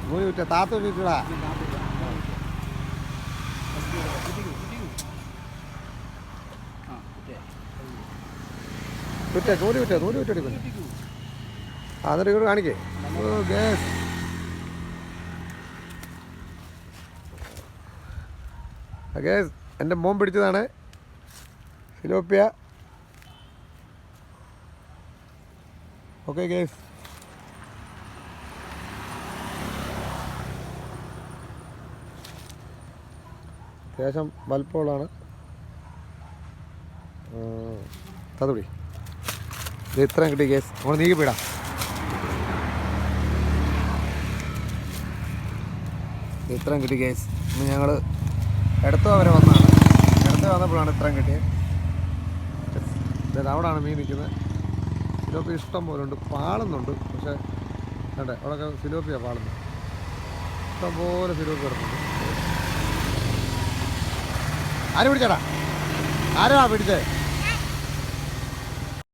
മൂന്ന് വിറ്റ താത്ത വിറ്റടാ. വിറ്റേ നൂല് വിറ്റേ നൂല് വിറ്റെടുക്കുന്നു. എന്നിട്ട് ഇങ്ങോട്ട് കാണിക്കേ. ഓ ഗ്യാസ് ഗ്യാസ് എൻ്റെ മോൻ പിടിച്ചതാണ് സിലോപ്പിയ. ഓക്കെ ഗ്യാസ്, അത്യാവശ്യം വലുപ്പമുള്ളതാണ്. തതുപിടി ഇത് ഇത്രയും കിട്ടി ഗ്യാസ്. നമ്മൾ നീക്കി പോയിടാം. ഇത് ഇത്രയും കിട്ടി ഗ്യാസ്. ഇന്ന് ഞങ്ങൾ എടുത്തു വരെ വന്നതാണ്. എടുത്ത് വന്നപ്പോഴാണ് ഇത്രയും കിട്ടിയത്. അവിടെയാണ് മീൻ നിൽക്കുന്നത്. സിലോപ്പി ഇഷ്ടം പോലെ ഉണ്ട്, പാളുന്നുണ്ട്. പക്ഷേ വേണ്ടേ അവിടെയൊക്കെ സിലോപ്പിയാണ് പാളുന്നത്. ഇഷ്ടംപോലെ സിലോപ്പി കിടക്കുന്നുണ്ട്. ആര് പിടിച്ചേടാ? ആരാ പിടിച്ചേ?